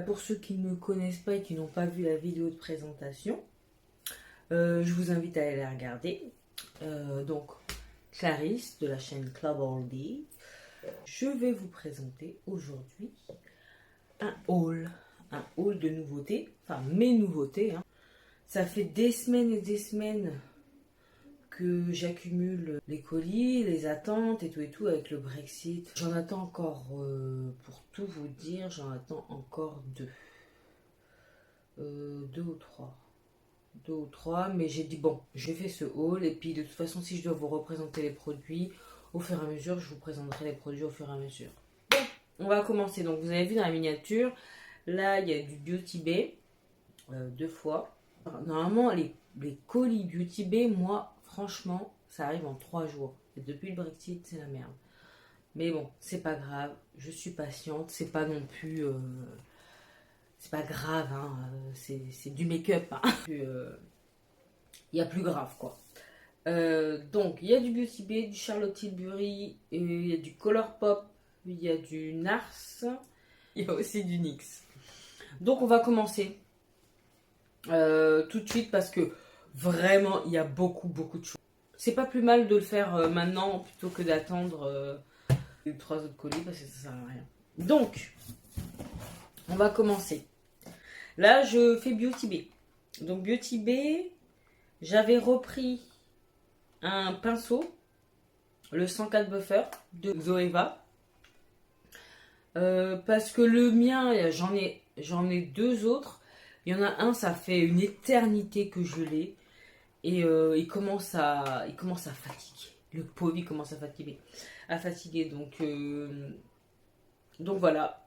pour ceux qui ne me connaissent pas et qui n'ont pas vu la vidéo de présentation, je vous invite à aller la regarder. Donc, Clarisse de la chaîne Club Oldie. Je vais vous présenter aujourd'hui un haul de nouveautés, enfin mes nouveautés. Hein. Ça fait des semaines et des semaines que j'accumule les colis, les attentes et tout avec le Brexit. J'en attends encore, pour tout vous dire, j'en attends encore deux ou trois, mais j'ai dit bon, j'ai fait ce haul et puis de toute façon si je dois vous représenter les produits au fur et à mesure, je vous présenterai les produits au fur et à mesure. Bon, on va commencer. Donc vous avez vu dans la miniature, là il y a du Beauty Bay, 2 fois. Alors, normalement les colis Beauty Bay, moi franchement ça arrive en 3 jours. Et depuis le Brexit c'est la merde. Mais bon, c'est pas grave, je suis patiente, c'est pas non plus... c'est pas grave, hein, c'est du make-up. Hein. Il y a plus grave, quoi. Donc, il y a du Beauty Bay, du Charlotte Tilbury, il y a du Colourpop, il y a du NARS, il y a aussi du NYX. Donc, on va commencer tout de suite parce que vraiment, il y a beaucoup de choses. C'est pas plus mal de le faire maintenant plutôt que d'attendre les 3 autres colis parce que ça sert à rien. Donc, on va commencer. Là, je fais Beauty Bay. Donc, Beauty Bay, j'avais repris un pinceau, le 104 Buffer de Zoeva. Parce que le mien, j'en ai 2 autres. Il y en a un, ça fait une éternité que je l'ai. Et il commence à fatiguer. Le pauvre, il commence à fatiguer. Donc voilà,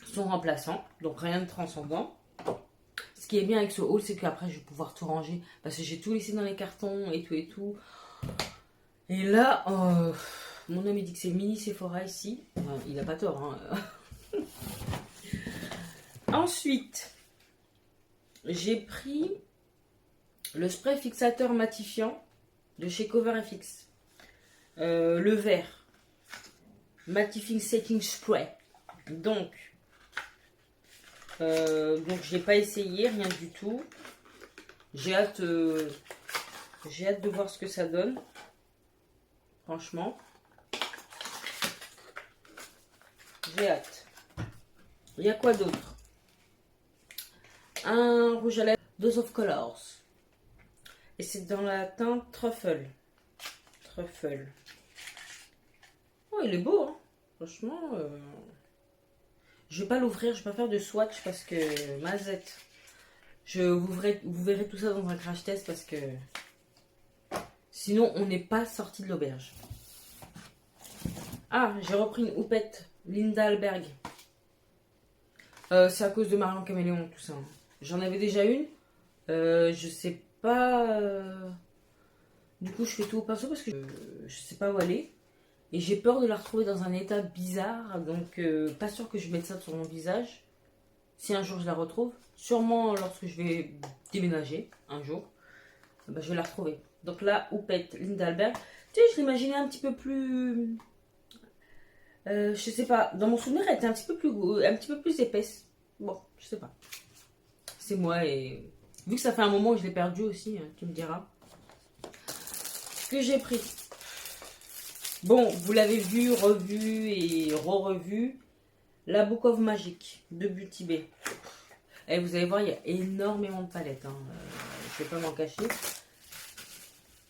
son remplaçant. Donc rien de transcendant. Ce qui est bien avec ce haul, c'est qu'après, je vais pouvoir tout ranger. Parce que j'ai tout laissé dans les cartons et tout. Et là, mon homme, il dit que c'est mini Sephora ici. Il n'a pas tort. Hein. Ensuite, j'ai pris le spray fixateur matifiant de chez Cover FX. Le vert. Mattifying Setting Spray. Donc, je l'ai pas essayé, rien du tout. J'ai hâte de voir ce que ça donne. Franchement. J'ai hâte. Il y a quoi d'autre? Un rouge à lèvres Dose of Colors. Et c'est dans la teinte Truffle. Oh, il est beau, hein. Franchement, je vais pas l'ouvrir, je vais pas faire de swatch parce que mazette. Vous verrez tout ça dans un crash test parce que sinon on n'est pas sorti de l'auberge. Ah, j'ai repris une houppette Linda Alberg. C'est à cause de Marion Caméléon, tout ça. J'en avais déjà une. Je sais pas. Du coup, je fais tout au pinceau parce que je sais pas où elle est. Et j'ai peur de la retrouver dans un état bizarre. Donc, pas sûr que je mette ça sur mon visage. Si un jour je la retrouve. Sûrement lorsque je vais déménager un jour. Je vais la retrouver. Donc là, houppette Linda Alberg. Tu sais, je l'imaginais un petit peu plus... je sais pas. Dans mon souvenir, elle était un petit peu plus épaisse. Bon, je sais pas. C'est moi et... Vu que ça fait un moment que je l'ai perdu aussi, hein, tu me diras. Ce que j'ai pris... Bon, vous l'avez vu, revu et re-revu. La Book of Magic de Beauty Bay. Et vous allez voir, il y a énormément de palettes. Hein. Je vais pas m'en cacher.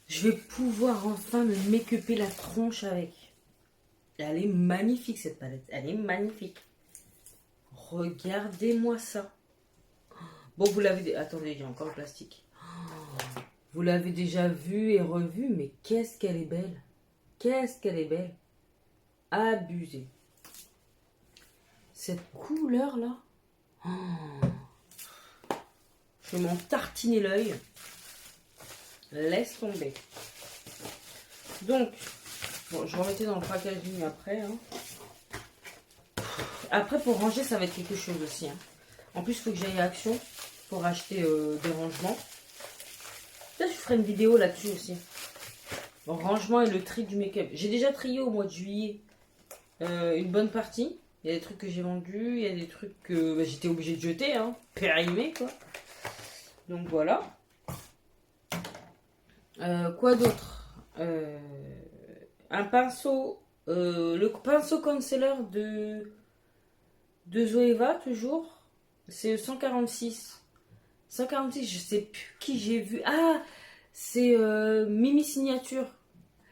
Je vais pouvoir enfin me make-upper la tronche avec. Elle est magnifique cette palette. Elle est magnifique. Regardez-moi ça. Bon, vous l'avez... Attendez, il y a encore le plastique. Vous l'avez déjà vu et revu, mais qu'est-ce qu'elle est belle. Qu'est-ce qu'elle est belle. Abusée. Cette couleur-là. Je vais m'en tartiner l'œil. Laisse tomber. Donc, bon, je remettais dans le packaging après. Hein. Après, pour ranger, ça va être quelque chose aussi. Hein. En plus, il faut que j'aille à Action pour acheter des rangements. Peut-être que je ferai une vidéo là-dessus aussi. Le rangement et le tri du make-up. J'ai déjà trié au mois de juillet une bonne partie. Il y a des trucs que j'ai vendus, il y a des trucs que bah, j'étais obligée de jeter, hein, périmés quoi. Donc voilà. Quoi d'autre? Un pinceau, le pinceau concealer de Zoeva, toujours. C'est 146. 146, je sais plus qui j'ai vu. Ah, c'est Mimi Signature.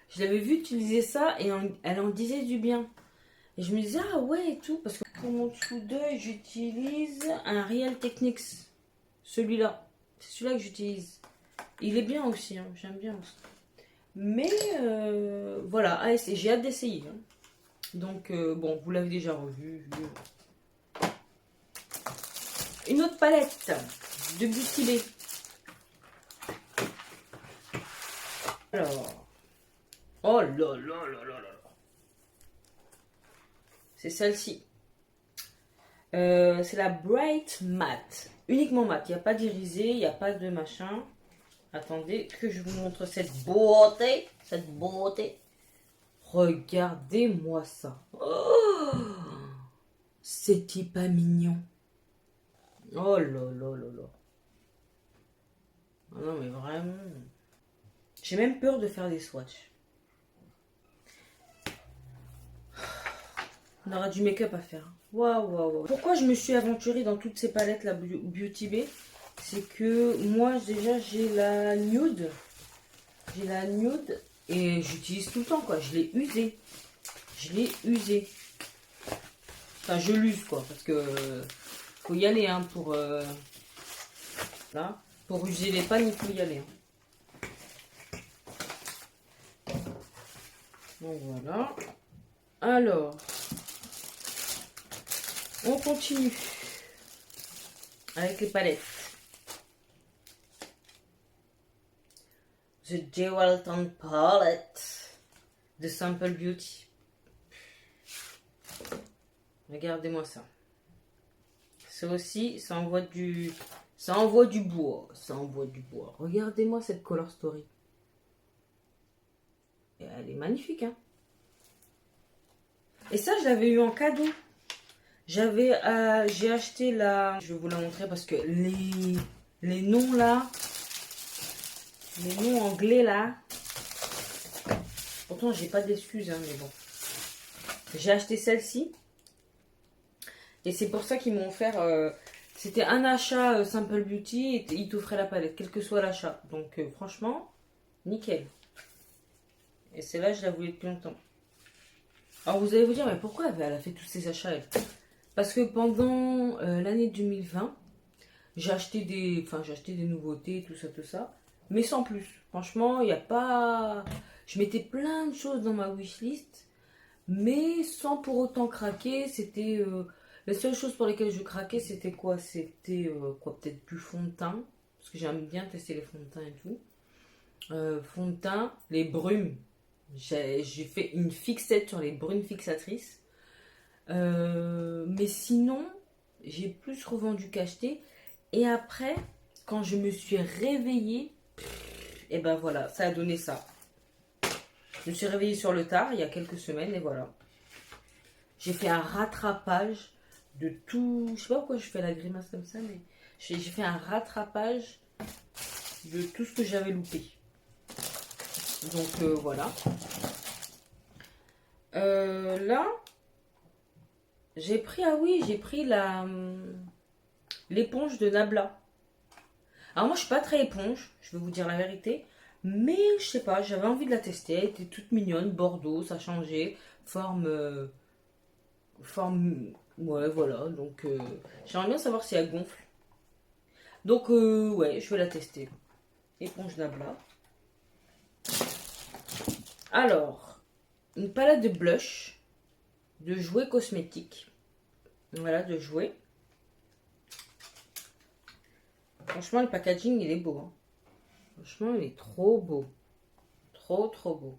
Je l'avais vu utiliser ça et elle en disait du bien. Et je me disais, ah ouais et tout, parce que pour mon dessous d'œil, j'utilise un Real Techniques. Celui-là. C'est celui-là que j'utilise. Il est bien aussi, hein, j'aime bien aussi. Mais voilà, j'ai hâte d'essayer. Hein. Donc bon, vous l'avez déjà revu. Une autre palette de Beauty Bay. Alors, oh là là là là là. C'est celle-ci. C'est la Bright Matte. Uniquement matte. Il n'y a pas d'irisé, il n'y a pas de machin. Attendez que je vous montre cette beauté. Cette beauté. Regardez-moi ça. Oh, c'est pas mignon. Oh là là là là. Non mais vraiment. J'ai même peur de faire des swatchs. On aura du make-up à faire. Waouh, waouh, waouh. Pourquoi je me suis aventurée dans toutes ces palettes, la Beauty Bay? C'est que moi, déjà, j'ai la nude. J'ai la nude et j'utilise tout le temps, quoi. Je l'ai usée. Je l'ai usée. Enfin, je l'use, quoi. Parce que faut y aller, hein, pour... là. Pour user les pannes, il faut y aller. Hein. Donc, voilà. Alors... On continue avec les palettes. The Jewel Tone Palette de Simple Beauty. Regardez-moi ça. Ça aussi, ça envoie du bois. Ça envoie du bois. Regardez-moi cette Color Story. Et elle est magnifique, hein. Et ça, je l'avais eu en cadeau. J'ai acheté la... Je vais vous la montrer parce que les noms là, les noms anglais là, pourtant j'ai pas d'excuses, hein, mais bon. J'ai acheté celle-ci. Et c'est pour ça qu'ils m'ont offert... c'était un achat Simple Beauty et ils t'offraient la palette, quel que soit l'achat. Donc franchement, nickel. Et celle-là, je la voulais depuis longtemps. Alors vous allez vous dire, mais pourquoi elle a fait tous ces achats elle? Parce que pendant l'année 2020, j'ai acheté des nouveautés, tout ça. Mais sans plus. Franchement, il n'y a pas... Je mettais plein de choses dans ma wishlist. Mais sans pour autant craquer. C'était... les seules choses pour lesquelles je craquais, c'était quoi? C'était peut-être du fond de teint. Parce que j'aime bien tester les fonds de teint et tout. Fond de teint, les brumes. J'ai fait une fixette sur les brumes fixatrices. Mais sinon, j'ai plus revendu qu'acheté. Et après, quand je me suis réveillée, et ben voilà, ça a donné ça. Je me suis réveillée sur le tard, il y a quelques semaines, et voilà. J'ai fait un rattrapage de tout. Je sais pas pourquoi je fais la grimace comme ça, mais j'ai fait un rattrapage de tout ce que j'avais loupé. Donc voilà. Là, j'ai pris, j'ai pris l'éponge de Nabla. Alors moi je suis pas très éponge, je vais vous dire la vérité. Mais je sais pas, j'avais envie de la tester. Elle était toute mignonne, bordeaux, ça changeait. Forme... ouais voilà, donc j'aimerais bien savoir si elle gonfle. Donc ouais, je vais la tester. Éponge Nabla. Alors, une palette de blush, de jouets cosmétiques. Voilà, de jouets. Franchement, le packaging, il est beau. Hein. Franchement, il est trop beau. Trop, trop beau.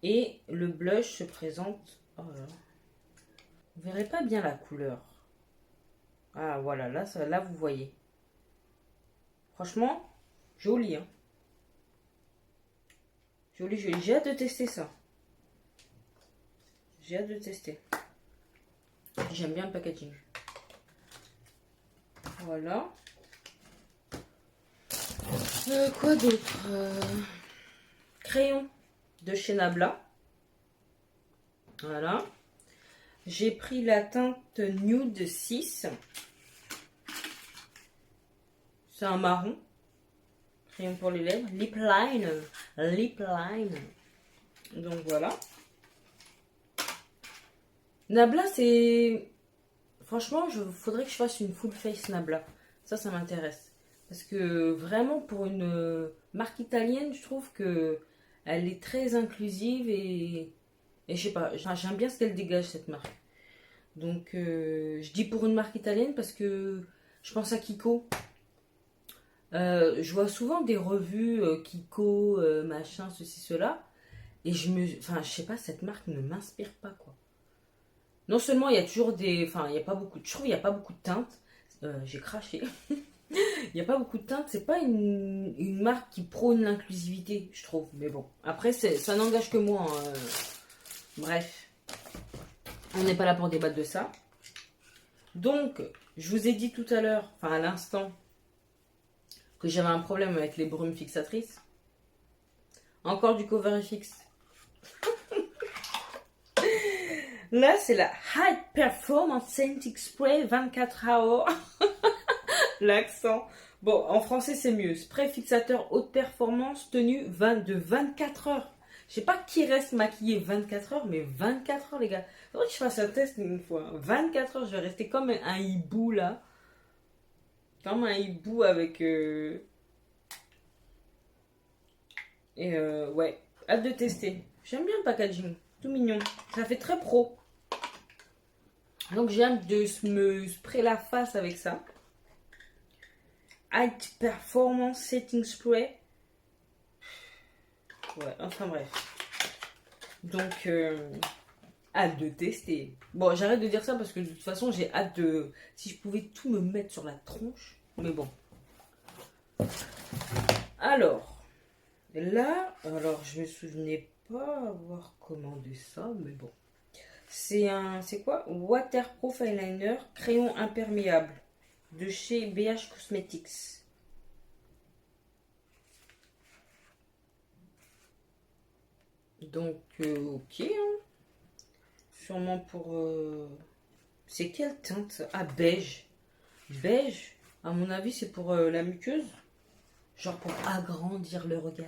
Et le blush se présente... Oh là. Vous verrez pas bien la couleur. Ah, voilà, là vous voyez. Franchement, joli. Hein. Joli, joli. J'ai hâte de tester ça. J'ai hâte de tester. J'aime bien le packaging. Voilà. Quoi d'autre? Crayon de chez Nabla. Voilà. J'ai pris la teinte Nude 6. C'est un marron. Crayon pour les lèvres. Lip line. Lip line. Donc voilà. Nabla, c'est... Franchement, faudrait que je fasse une full face Nabla. Ça m'intéresse. Parce que vraiment, pour une marque italienne, je trouve que elle est très inclusive et je sais pas, j'aime bien ce qu'elle dégage, cette marque. Donc, je dis pour une marque italienne parce que je pense à Kiko. Je vois souvent des revues Kiko, machin, ceci, cela. Et enfin, je sais pas, cette marque ne m'inspire pas, quoi. Non seulement il y a toujours des... Enfin, il y a pas beaucoup... Je trouve qu'il n'y a pas beaucoup de teintes. J'ai craché. Il n'y a pas beaucoup de teintes. C'est pas une marque qui prône l'inclusivité, je trouve. Mais bon, après, ça n'engage que moi, hein. Bref. On n'est pas là pour débattre de ça. Donc, je vous ai dit tout à l'heure, enfin à l'instant, que j'avais un problème avec les brumes fixatrices. Encore du Cover FX. Là, c'est la High Performance Scenting Spray 24 Hours. L'accent. Bon, en français, c'est mieux. Spray fixateur haute performance tenu de 24 heures. Je sais pas qui reste maquillé 24 heures, mais 24 heures, les gars. Faudrait que je fasse un test une fois. 24 heures, je vais rester comme un hibou, là. Comme un hibou avec... ouais, hâte de tester. J'aime bien le packaging. Tout mignon. Ça fait très pro. Donc j'ai hâte de me sprayer la face avec ça. High Performance Setting Spray. Ouais, enfin bref. Donc, hâte de tester. Bon, j'arrête de dire ça parce que de toute façon, j'ai hâte de... Si je pouvais tout me mettre sur la tronche. Mais bon. Alors, là, alors je me souvenais pas avoir commandé ça, mais bon. C'est quoi? Waterproof Eyeliner, crayon imperméable de chez BH Cosmetics. Donc, ok. Hein. Sûrement pour... C'est quelle teinte? Ah, beige. Beige, à mon avis, c'est pour la muqueuse. Genre pour agrandir le regard.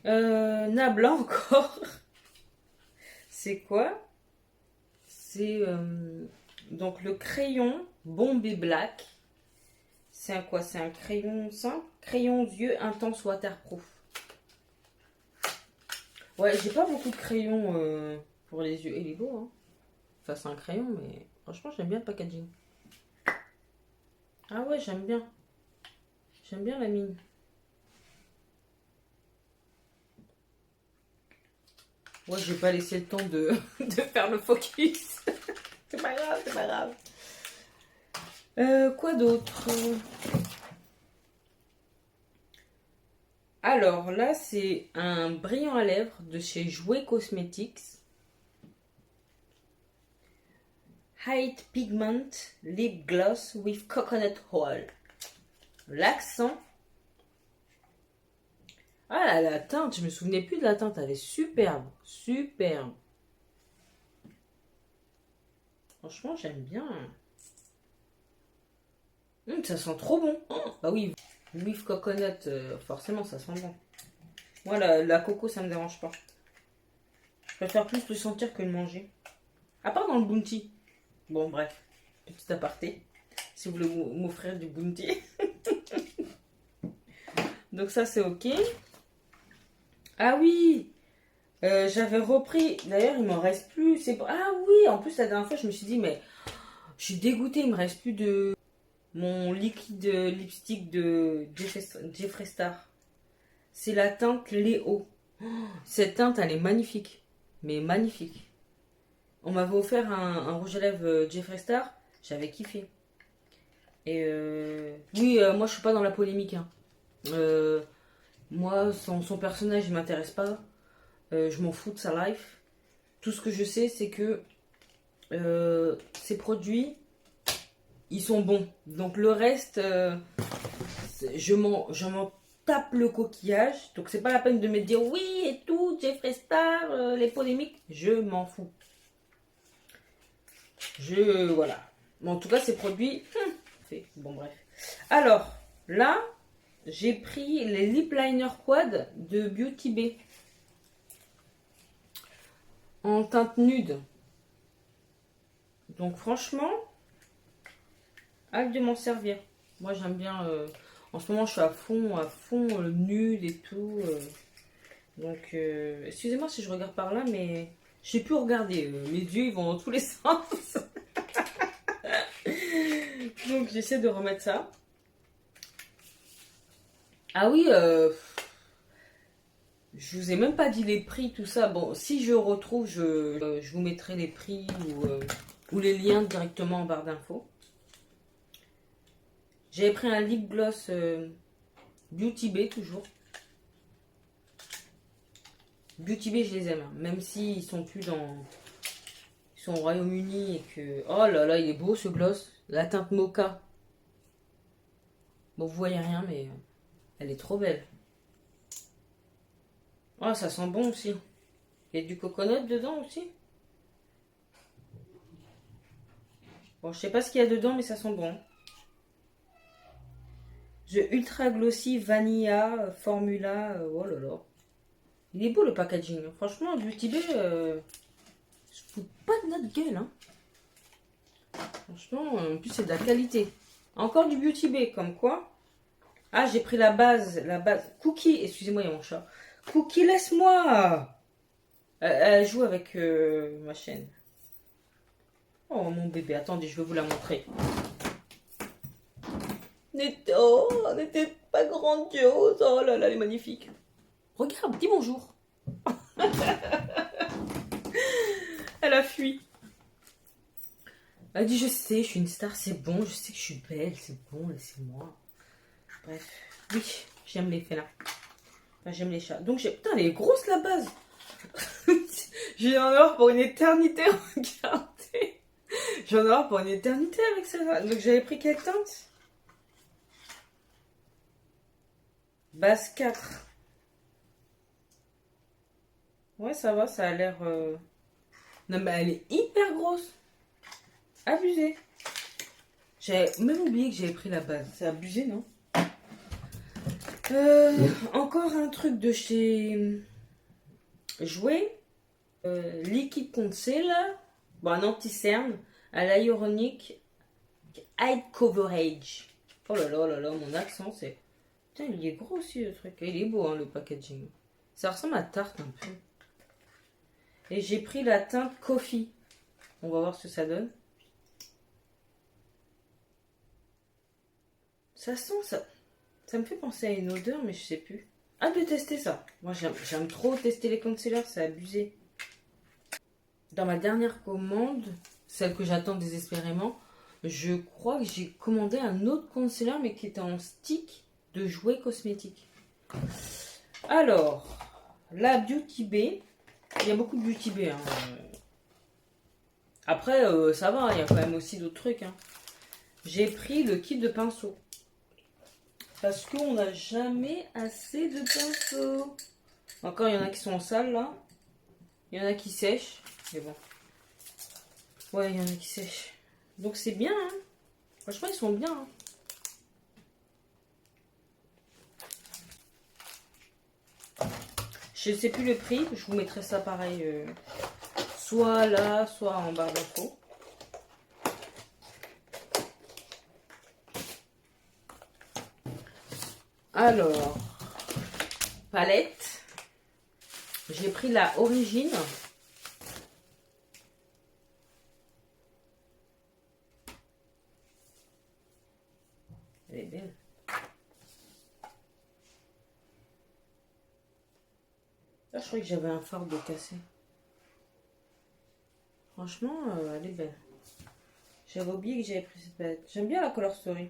Nabla encore. C'est quoi? C'est donc le crayon Bombay Black. C'est un quoi? C'est un crayon simple. Crayon yeux intense waterproof. Ouais, j'ai pas beaucoup de crayons pour les yeux. Il est beau, hein. Enfin, c'est un crayon, mais franchement, j'aime bien le packaging. Ah ouais, j'aime bien. J'aime bien la mine. Ouais, je vais pas laisser le temps de faire le focus. C'est pas grave, c'est pas grave. Quoi d'autre? Alors là, c'est un brillant à lèvres de chez Jouer Cosmetics. Height Pigment Lip Gloss with Coconut Oil. L'accent. Ah, la teinte, je me souvenais plus de la teinte, elle est superbe. Superbe. Franchement, j'aime bien. Ça sent trop bon. Oh, bah oui, with coconut, forcément, ça sent bon. Moi, la coco, ça me dérange pas. Je préfère plus le sentir que le manger. À part dans le bounty. Bon, bref. Petit aparté. Si vous voulez m'offrir du bounty. Donc ça, c'est ok. Ah oui, j'avais repris. D'ailleurs, il m'en reste plus. Ah oui, en plus, la dernière fois, je me suis dit, mais je suis dégoûtée. Il me reste plus de mon liquide lipstick de Jeffree Star. C'est la teinte Léo. Oh, cette teinte, elle est magnifique. Mais magnifique. On m'avait offert un rouge à lèvres Jeffree Star. J'avais kiffé. Et oui, moi, je suis pas dans la polémique. Hein. Moi, son personnage, il m'intéresse pas. Je m'en fous de sa life. Tout ce que je sais, c'est que ces produits, ils sont bons. Donc le reste, je m'en tape le coquillage. Donc c'est pas la peine de me dire oui et tout, Jeffree Star, les polémiques. Je m'en fous. Voilà. Mais en tout cas, ces produits, bon bref. Alors, là, j'ai pris les lip liner quad de Beauty Bay. En teinte nude. Donc franchement, hâte de m'en servir. Moi j'aime bien. En ce moment je suis à fond nude et tout. Donc excusez-moi si je regarde par là, mais je sais plus regarder. Mes yeux ils vont dans tous les sens. Donc j'essaie de remettre ça. Ah oui, je vous ai même pas dit les prix, tout ça. Bon, si je retrouve, je vous mettrai les prix ou les liens directement en barre d'infos. J'avais pris un lip gloss Beauty Bay toujours. Beauty Bay, je les aime, hein. Même s'ils sont plus dans... Ils sont au Royaume-Uni et que... Oh là là, il est beau ce gloss. La teinte mocha. Bon, vous voyez rien, mais elle est trop belle. Oh, ça sent bon aussi. Il y a du coconut dedans aussi. Bon, je sais pas ce qu'il y a dedans, mais ça sent bon. The Ultra Glossy Vanilla Formula. Oh là là. Il est beau le packaging. Franchement, Beauty Bay, je fous pas de notre gueule. Hein. Franchement, en plus, c'est de la qualité. Encore du Beauty Bay, comme quoi. Ah, j'ai pris la base. Cookie, excusez-moi, il y a mon chat. Cookie, laisse-moi. Elle joue avec ma chaîne. Oh, mon bébé, attendez, je vais vous la montrer. Oh, elle n'était pas grandiose. Oh là là, elle est magnifique. Regarde, dis bonjour. Elle a fui. Elle dit, je sais, je suis une star, c'est bon. Je sais que je suis belle, c'est bon, laissez-moi. Bref, oui, j'aime les félins. Enfin, j'aime les chats. Donc, putain, elle est grosse la base. J'ai en or pour une éternité, regardez. J'en ai or pour une éternité avec ça. Donc, j'avais pris quelle teinte? Base 4. Ouais, ça va, ça a l'air... Non, mais elle est hyper grosse. Abusé. J'avais même oublié que j'avais pris la base. C'est abusé, non? Encore un truc de chez Jouer. Liquid Concealer. Bon, un anti-cerne à l'hyaluronique Eye Coverage. Oh là là, oh là là, mon accent, c'est... Putain, il est gros aussi, le truc. Il est beau, hein, le packaging. Ça ressemble à tarte, un peu. Et j'ai pris la teinte Coffee. On va voir ce que ça donne. Ça sent ça. Ça me fait penser à une odeur, mais je sais plus. Hâte de tester ça. Moi, j'aime trop tester les concealers, c'est abusé. Dans ma dernière commande, celle que j'attends désespérément, je crois que j'ai commandé un autre concealer, mais qui était en stick de Jouer Cosmétiques. Alors, la Beauty Bay. Il y a beaucoup de Beauty Bay. Hein. Après, ça va, il y a quand même aussi d'autres trucs. Hein. J'ai pris le kit de pinceau. Parce qu'on n'a jamais assez de pinceaux. Encore, il y en a qui sont en salle, là. Il y en a qui sèchent. Mais bon. Ouais, il y en a qui sèchent. Donc, c'est bien, hein. Franchement, ils sont bien, hein. Je sais plus le prix. Je vous mettrai ça pareil. Soit là, soit en barre d'infos. Alors, palette. J'ai pris la Origine. Elle est belle. Là, je croyais que j'avais un fard de cassé. Franchement, elle est belle. J'avais oublié que j'avais pris cette palette. J'aime bien la Color Story.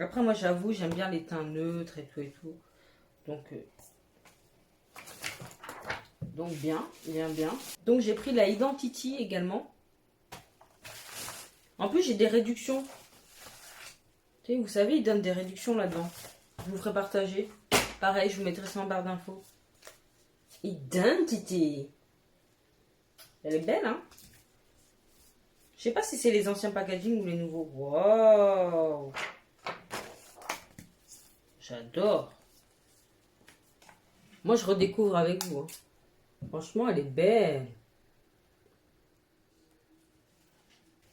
Après, moi, j'avoue, j'aime bien les teints neutres et tout et tout. Donc Donc bien, bien, bien. Donc j'ai pris la Identity également. En plus, j'ai des réductions. Tu sais, vous savez, ils donnent des réductions là-dedans. Je vous ferai partager. Pareil, je vous mettrai ça en barre d'infos. Identity. Elle est belle, hein? Je sais pas si c'est les anciens packaging ou les nouveaux. Wow! J'adore. Moi, je redécouvre avec vous. Hein. Franchement, elle est belle.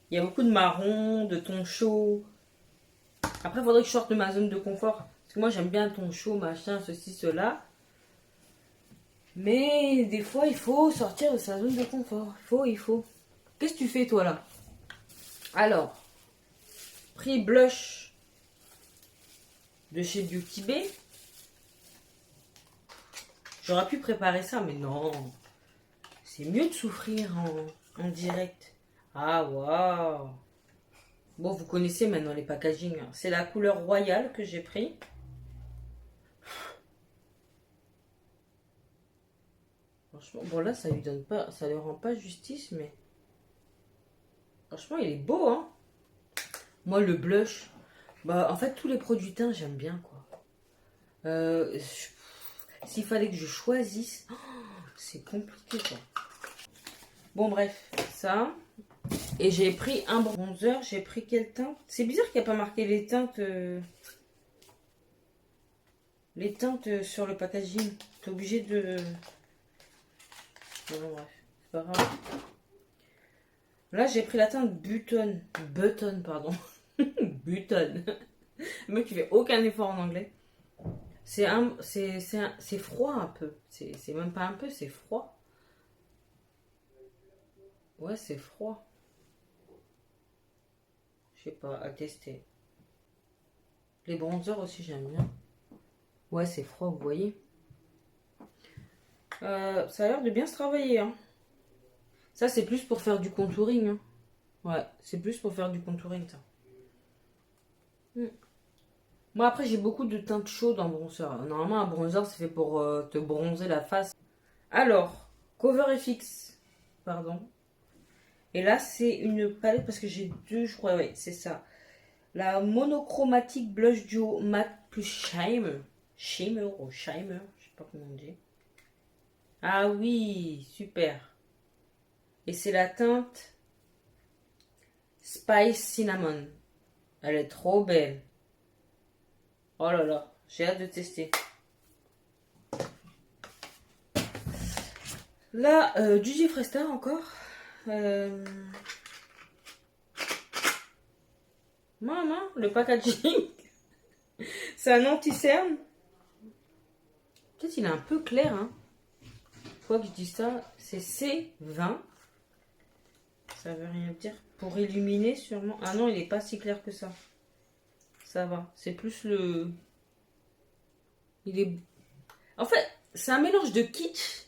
Il y a beaucoup de marron, de tons chauds. Après, il faudrait que je sorte de ma zone de confort. Parce que moi, j'aime bien le ton chaud, machin, ceci, cela. Mais des fois, il faut sortir de sa zone de confort. Il faut. Qu'est-ce que tu fais, toi, là? Alors, prix blush de chez Beauty Bay. J'aurais pu préparer ça, mais non. C'est mieux de souffrir en direct. Ah, waouh. Bon, vous connaissez maintenant les packaging. Hein. C'est la couleur royale que j'ai pris. Franchement, bon là, ça lui donne pas, ça lui rend pas justice, mais franchement, il est beau, hein. Moi, le blush, bah, en fait, tous les produits teints, j'aime bien, quoi. S'il fallait que je choisisse, oh, c'est compliqué, quoi. Bon, bref, ça. Et j'ai pris un bronzer. J'ai pris quelle teinte? C'est bizarre qu'il n'y a pas marqué les teintes. Les teintes sur le packaging. T'es obligé de... Bon, bref, c'est pas grave. Là, j'ai pris la teinte Button. Button, pardon. Button. Le mec, il fait aucun effort en anglais. C'est froid un peu. C'est même pas un peu, c'est froid. Ouais, c'est froid. Je sais pas, à tester. Les bronzers aussi, j'aime bien. Ouais, c'est froid, vous voyez. Ça a l'air de bien se travailler. Hein. Ça, c'est plus pour faire du contouring. Hein. Ouais, c'est plus pour faire du contouring, ça. Moi, après, j'ai beaucoup de teintes chaudes en bronzer. Normalement, un bronzer, c'est fait pour te bronzer la face. Alors, Cover FX. Pardon. Et là, c'est une palette parce que j'ai deux, je crois. Ouais, c'est ça. La monochromatique blush duo matte plus shimmer. Shimmer ou shimmer, je sais pas comment on dit. Ah oui, super. Et c'est la teinte Spice Cinnamon. Elle est trop belle. Oh là là, j'ai hâte de tester. Là, du Gifresta encore. Maman, le packaging. C'est un anti-cerne. Peut-être il est un peu clair, hein. Quoi que je dise ça, c'est C20. Ça veut rien dire. Pour illuminer sûrement. Ah non, il n'est pas si clair que ça. Ça va. C'est plus le... Il est... En fait, c'est un mélange de kitsch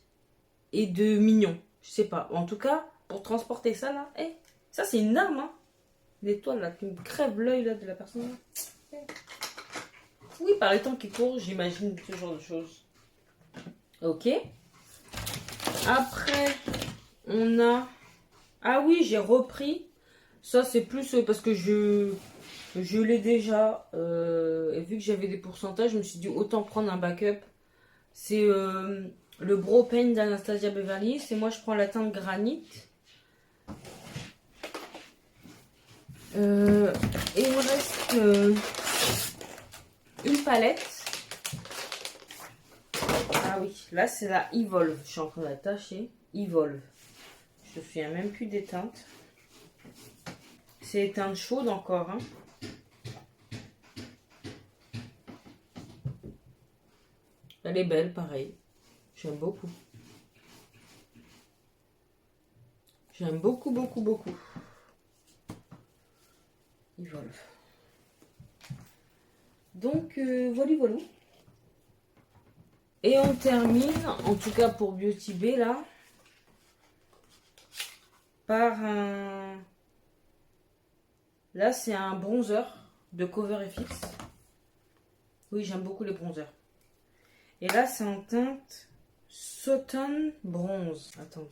et de mignon. Je sais pas. En tout cas, pour transporter ça là, ça c'est une arme, hein. L'étoile là, qui me crève l'œil là de la personne. Là. Oui, par les temps qui courent, j'imagine ce genre de choses. Ok. Après, on a... Ah oui, j'ai repris. Ça, c'est plus parce que je l'ai déjà. Et vu que j'avais des pourcentages, je me suis dit autant prendre un backup. C'est le Brow Paint d'Anastasia Beverly. C'est moi, je prends la teinte Granit. Et il me reste une palette. Ah oui, là c'est la Evolve. Je suis en train d'attacher. Evolve. Je ne me souviens même plus des teintes. C'est des teintes chaudes encore. Hein. Elle est belle, pareil. J'aime beaucoup. J'aime beaucoup, beaucoup, beaucoup. Evolve. Donc, voilà, voilà. Et on termine, en tout cas pour Beauty Bay, là, par un... Là, c'est un bronzer de Cover FX. Oui, j'aime beaucoup les bronzers. Et là, c'est en teinte Sauton bronze. Attendez.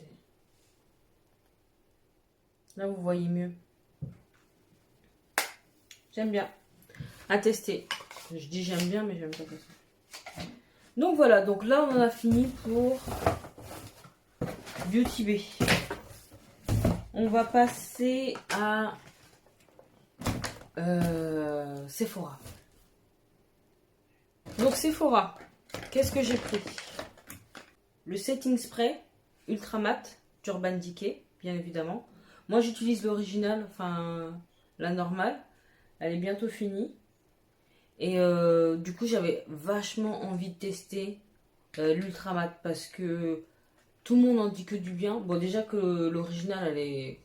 Là, vous voyez mieux. J'aime bien. À tester. Je dis j'aime bien, mais j'aime pas ça. Donc voilà, donc là, on en a fini pour Beauty Bay. On va passer à Sephora. Donc Sephora, qu'est-ce que j'ai pris? Le setting spray ultra mat d'Urban Decay, bien évidemment. Moi j'utilise l'original, enfin la normale. Elle est bientôt finie. Et du coup j'avais vachement envie de tester l'ultra mat parce que tout le monde en dit que du bien. Bon déjà que l'original elle est...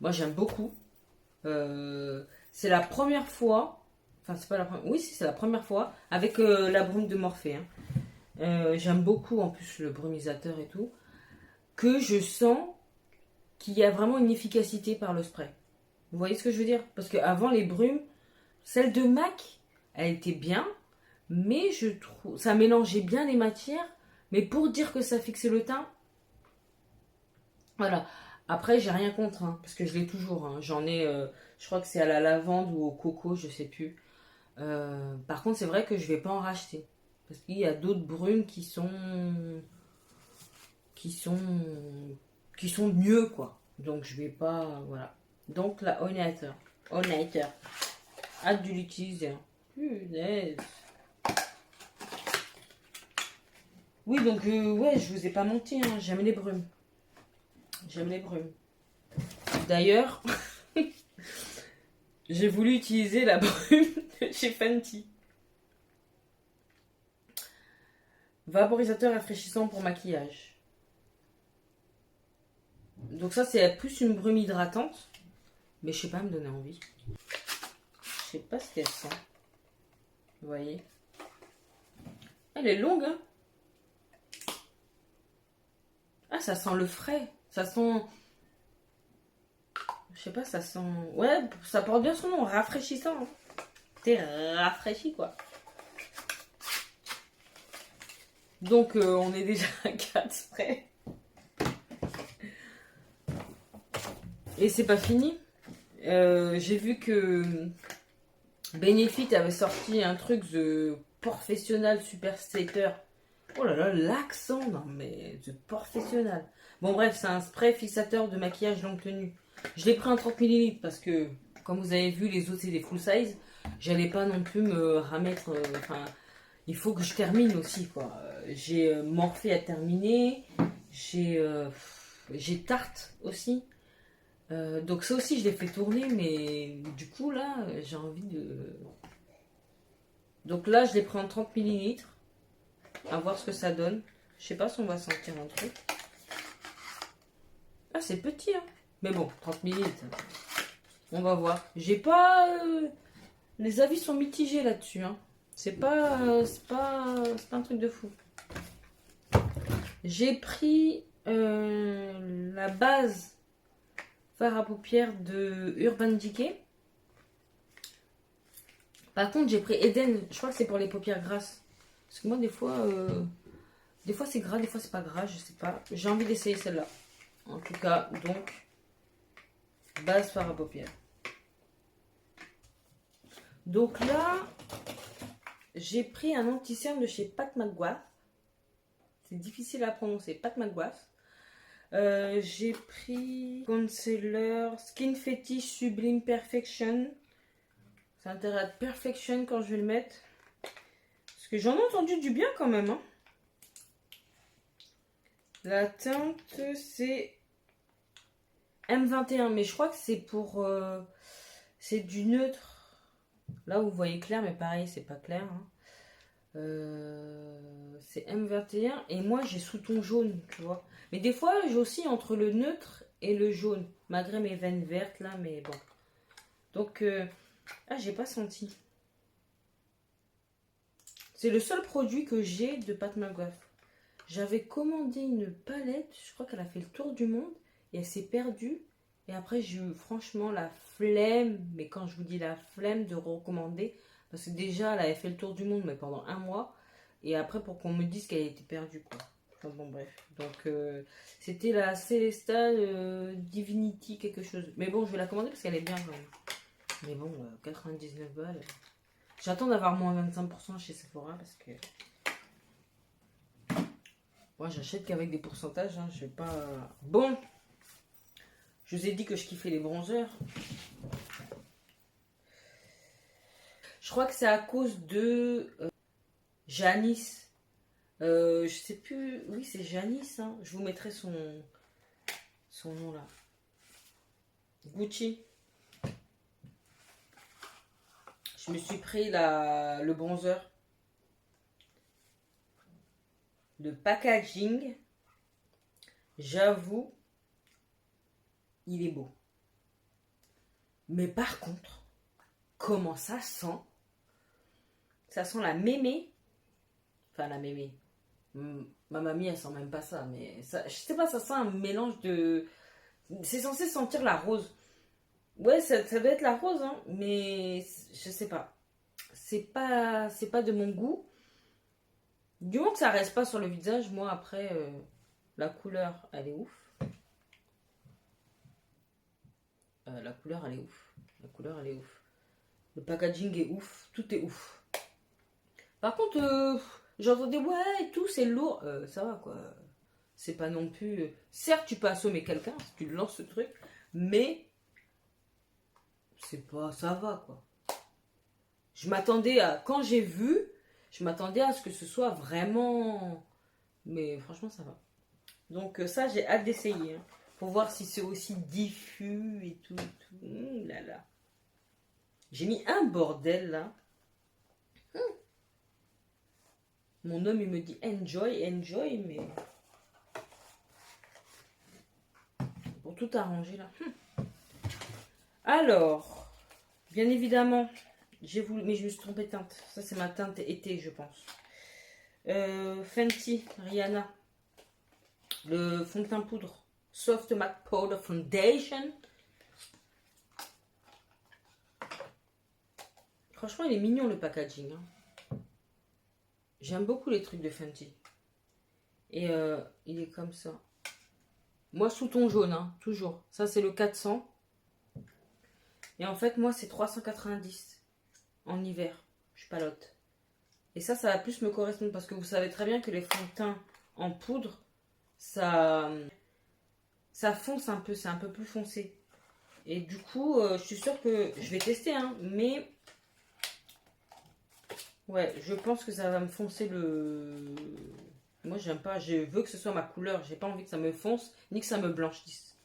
Moi j'aime beaucoup. C'est la première fois, enfin c'est pas la première, oui si c'est la première fois, avec la brume de Morphée. Hein. J'aime beaucoup en plus le brumisateur et tout, que je sens qu'il y a vraiment une efficacité par le spray. Vous voyez ce que je veux dire? Parce qu'avant les brumes, celle de MAC, elle était bien, mais je trouve, ça mélangeait bien les matières, mais pour dire que ça fixait le teint, voilà. Après, j'ai rien contre, hein, parce que je l'ai toujours. Hein. J'en ai, je crois que c'est à la lavande ou au coco, je sais plus. Par contre, c'est vrai que je vais pas en racheter. Parce qu'il y a d'autres brumes qui sont, qui sont mieux, quoi. Donc, je vais pas, voilà. Donc, la All-Nighter. All-Nighter. Hâte de l'utiliser. Punaise. Oui, donc, ouais, je vous ai pas menti, hein, j'aime les brumes. J'aime les brumes. D'ailleurs, j'ai voulu utiliser la brume de chez Fenty. Vaporisateur rafraîchissant pour maquillage. Donc ça, c'est plus une brume hydratante. Mais je sais pas, elle me donnait envie. Je sais pas ce qu'elle sent. Vous voyez? Elle est longue, hein? Ah, ça sent le frais. Ça sent... Je sais pas, ça sent... Ouais, ça porte bien son nom, rafraîchissant. Hein. T'es rafraîchi, quoi. Donc, on est déjà à 4 sprays. Et c'est pas fini. J'ai vu que Benefit avait sorti un truc de Professional Super Stater. Oh là là, l'accent, non mais de Professional. Bon bref, c'est un spray fixateur de maquillage longue tenue. Je l'ai pris en 30 ml parce que, comme vous avez vu, les autres c'est des full size. J'allais pas non plus me ramettre... Enfin, il faut que je termine aussi, quoi. J'ai Morphée à terminer. J'ai Tarte aussi. Donc ça aussi je l'ai fait tourner, mais du coup là j'ai envie de... Donc là je l'ai pris en 30 ml. À voir ce que ça donne. Je sais pas si on va sentir un truc. Ah c'est petit hein. Mais bon, 30 ml. On va voir. J'ai pas... Les avis sont mitigés là-dessus. Hein. C'est pas, c'est pas un truc de fou. J'ai pris la base fard à paupières de Urban Decay. Par contre, j'ai pris Eden. Je crois que c'est pour les paupières grasses. Parce que moi, des fois c'est gras, des fois c'est pas gras, je sais pas. J'ai envie d'essayer celle-là. En tout cas, donc, base fard à paupières. Donc là, j'ai pris un anti-cerne de chez Pat McGrath. C'est difficile à prononcer, Pat McGrath. J'ai pris Concealer Skin Fetish Sublime Perfection. Ça a intérêt à être Perfection quand je vais le mettre. Parce que j'en ai entendu du bien quand même. Hein. La teinte c'est M21. Mais je crois que c'est pour... c'est du neutre. Là vous voyez clair mais pareil c'est pas clair. Hein. C'est M21 et moi j'ai sous-ton jaune, tu vois. Mais des fois j'ai aussi entre le neutre et le jaune, malgré mes veines vertes là, mais bon. Donc, ah j'ai pas senti. C'est le seul produit que j'ai de Pat McGrath. J'avais commandé une palette, je crois qu'elle a fait le tour du monde et elle s'est perdue. Et après j'ai eu franchement la flemme, mais quand je vous dis la flemme de recommander, parce que déjà elle avait fait le tour du monde mais pendant un mois. Et après, pour qu'on me dise qu'elle était perdue, quoi. Enfin, bon, bref. Donc, c'était la Celesta Divinity quelque chose. Mais bon, je vais la commander parce qu'elle est bien quand même. Mais bon, 99 balles. J'attends d'avoir moins 25% chez Sephora parce que... Moi, j'achète qu'avec des pourcentages. Hein, je vais pas... Bon. Je vous ai dit que je kiffais les bronzers. Je crois que c'est à cause de Janice. Je sais plus. Oui, c'est Janice. Hein. Je vous mettrai son nom là. Gucci. Je me suis pris le bronzer. Le packaging. J'avoue, il est beau. Mais par contre, comment ça sent? Ça sent la mémé. Enfin, la mémé. Ma mamie, elle sent même pas ça. Mais ça, je sais pas, ça sent un mélange de... C'est censé sentir la rose. Ouais, ça doit être la rose, hein. Mais je sais pas. C'est pas de mon goût. Du moment que ça reste pas sur le visage, moi, après, la couleur, elle est ouf. La couleur, elle est ouf. La couleur, elle est ouf. Le packaging est ouf. Tout est ouf. Par contre, j'entendais, ouais, et tout, c'est lourd. Ça va, quoi. C'est pas non plus... Certes, tu peux assommer quelqu'un si tu lances ce truc. Mais... c'est pas... ça va, quoi. Je m'attendais à... Quand j'ai vu, je m'attendais à ce que ce soit vraiment... Mais franchement, ça va. Donc ça, j'ai hâte d'essayer. Hein, pour voir si c'est aussi diffus et tout. Là, là. J'ai mis un bordel, là. Mon homme, il me dit enjoy, enjoy, mais... pour tout arranger, là. Alors, bien évidemment, j'ai voulu... mais je me suis trompée de teinte. Ça, c'est ma teinte été, je pense. Fenty, Rihanna. Le fond de teint poudre. Soft Matte Powder Foundation. Franchement, il est mignon, le packaging. Hein. J'aime beaucoup les trucs de Fenty. Et il est comme ça. Moi, sous ton jaune, hein, toujours. Ça, c'est le 400. Et en fait, moi, c'est 390 en hiver. Je palote. Et ça va plus me correspondre parce que vous savez très bien que les fonds de teint en poudre, ça fonce un peu, c'est un peu plus foncé. Et du coup, je suis sûre que je vais tester, hein, mais ouais, je pense que ça va me foncer le... Moi, j'aime pas, je veux que ce soit ma couleur, j'ai pas envie que ça me fonce, ni que ça me blanchisse.